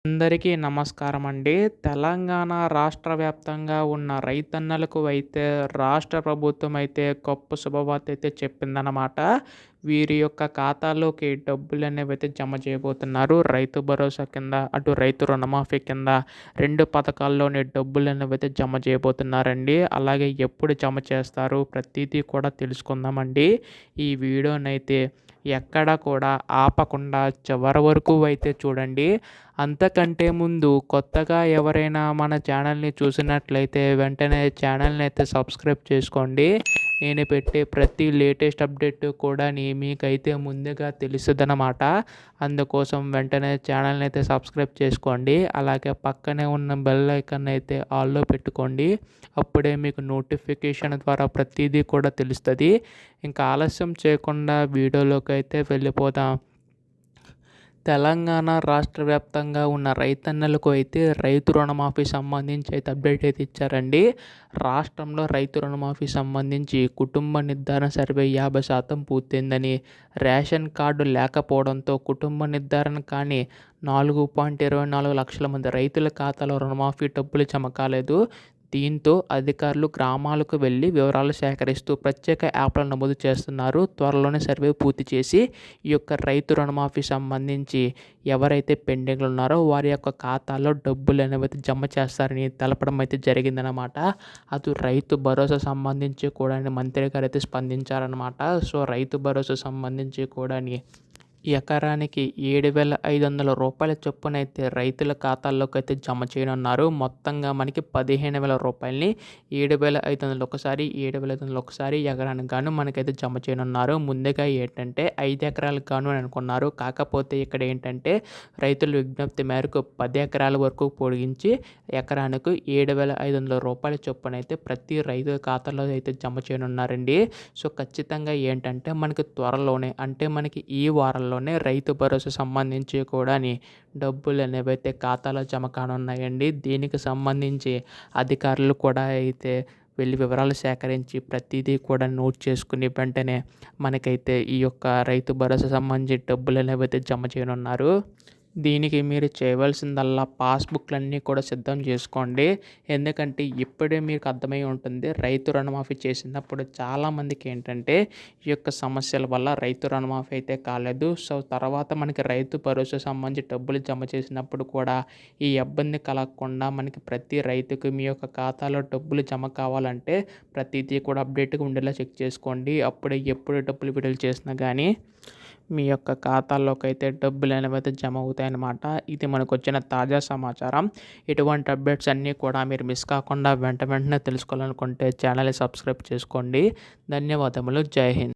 అందరికీ నమస్కారం అండి. తెలంగాణ రాష్ట్ర వ్యాప్తంగా ఉన్న రైతన్నలకు అయితే రాష్ట్ర ప్రభుత్వం అయితే గొప్ప శుభవార్త అయితే చెప్పిందనమాట. వీరి యొక్క ఖాతాలోకి డబ్బులనేవైతే జమ చేయబోతున్నారు. రైతు భరోసా కింద, అటు రైతు రుణమాఫీ కింద 2 పథకాల్లోని డబ్బులనేవైతే జమ చేయబోతున్నారండి. అలాగే ఎప్పుడు జమ చేస్తారు ప్రతీదీ కూడా తెలుసుకుందామండి. ఈ వీడియోనైతే ఎక్కడ కూడా ఆపకుండా చివరి వరకు అయితే చూడండి. అంతకంటే ముందు కొత్తగా ఎవరైనా మన ఛానల్‌ని చూసినట్లయితే వెంటనే ఛానల్‌ని అయితే సబ్స్క్రైబ్ చేసుకోండి. నేను పెట్టే ప్రతి లేటెస్ట్ అప్డేట్ కూడాని మీకైతే ముందుగా తెలుస్తదనమాట. అందుకోసం వెంటనే ఛానల్‌ని అయితే సబ్స్క్రైబ్ చేసుకోండి. అలాగే పక్కనే ఉన్న బెల్ ఐకాన్ అయితే ఆల్‌లో పెట్టుకోండి. అప్పుడే మీకు నోటిఫికేషన్ ద్వారా ప్రతీదీ కూడా తెలుస్తది. ఇంకా ఆలస్యం చేయకుండా వీడియోలోకి అయితే వెళ్ళిపోదాం. తెలంగాణ రాష్ట్ర వ్యాప్తంగా ఉన్న రైతన్నలకు అయితే రైతు రుణమాఫీ సంబంధించి అయితే అప్డేట్ అయితే ఇచ్చారండి. రాష్ట్రంలో రైతు రుణమాఫీ సంబంధించి కుటుంబ నిర్ధారణ సర్వే 50% పూర్తయిందని, రేషన్ కార్డు లేకపోవడంతో కుటుంబ నిర్ధారణ కాని 4.24 లక్షల మంది రైతుల ఖాతాలో రుణమాఫీ డబ్బులు జమ కాలేదు. దీంతో అధికారులు గ్రామాలకు వెళ్లి వివరాలు సేకరిస్తూ ప్రత్యేక యాప్లను నమోదు చేస్తున్నారు. త్వరలోనే సర్వే పూర్తి చేసి ఈ యొక్క రైతు రుణమాఫీ సంబంధించి ఎవరైతే పెండింగ్లు ఉన్నారో వారి యొక్క ఖాతాలో డబ్బులు అనేవి జమ చేస్తారని తెలపడం అయితే జరిగిందనమాట. అది రైతు భరోసా సంబంధించి కూడా మంత్రి గారు అయితే స్పందించారనమాట. సో రైతు భరోసా సంబంధించి కూడా ఎకరానికి 7,500 రూపాయల చొప్పున అయితే రైతుల ఖాతాల్లోకి అయితే జమ చేయనున్నారు. మొత్తంగా మనకి 15,000 రూపాయలని 7,500 ఒకసారి, 7,500 ఒకసారి ఎకరానికి గాను మనకైతే జమ చేయనున్నారు. ముందుగా ఏంటంటే 5 ఎకరాలకు గాను అని అనుకున్నారు. కాకపోతే ఇక్కడ ఏంటంటే రైతుల విజ్ఞప్తి మేరకు 10 ఎకరాల వరకు పొడిగించి ఎకరానికి 7,500 రూపాయల చొప్పున అయితే ప్రతి రైతు ఖాతాలో అయితే జమ చేయనున్నారండి. సో ఖచ్చితంగా ఏంటంటే మనకి త్వరలోనే అంటే మనకి ఈ వారంలో రైతు భరోసా సంబంధించి కూడా డబ్బులు అనేవి అయితే ఖాతాలో జమ కానున్నాయండి. దీనికి సంబంధించి అధికారులు కూడా అయితే వెళ్ళి వివరాలు సేకరించి ప్రతిదీ కూడా నోట్ చేసుకుని వెంటనే మనకైతే ఈ యొక్క రైతు భరోసా సంబంధించి డబ్బులు అనేవి అయితే జమ చేయనున్నారు. దీనికి మీరు చేయవలసిందల్లా పాస్బుక్లన్నీ కూడా సిద్ధం చేసుకోండి. ఎందుకంటే ఇప్పుడే మీకు అర్థమై ఉంటుంది. రైతు రుణమాఫీ చేసినప్పుడు చాలామందికి ఏంటంటే ఈ యొక్క సమస్యల వల్ల రైతు రుణమాఫీ అయితే కాలేదు. సో తర్వాత మనకి రైతు భరోసా సంబంధించి డబ్బులు జమ చేసినప్పుడు కూడా ఈ ఇబ్బంది కలగకుండా మనకి ప్రతి రైతుకు మీ యొక్క ఖాతాలో డబ్బులు జమ కావాలంటే ప్రతిదీ కూడా అప్డేట్గా ఉండేలా చెక్ చేసుకోండి. అప్పుడే ఎప్పుడు డబ్బులు విడుదల చేసినా కానీ మీ యొక్క ఖాతాల్లోకి అయితే డబ్బులు అనేవి అయితే జమ అవుతాయన్నమాట. ఇది మనకు వచ్చిన తాజా సమాచారం. ఇటువంటి అప్డేట్స్ అన్నీ కూడా మీరు మిస్ కాకుండా వెంటనే తెలుసుకోవాలనుకుంటే ఛానల్ని సబ్స్క్రైబ్ చేసుకోండి. ధన్యవాదములు. జై హింద్.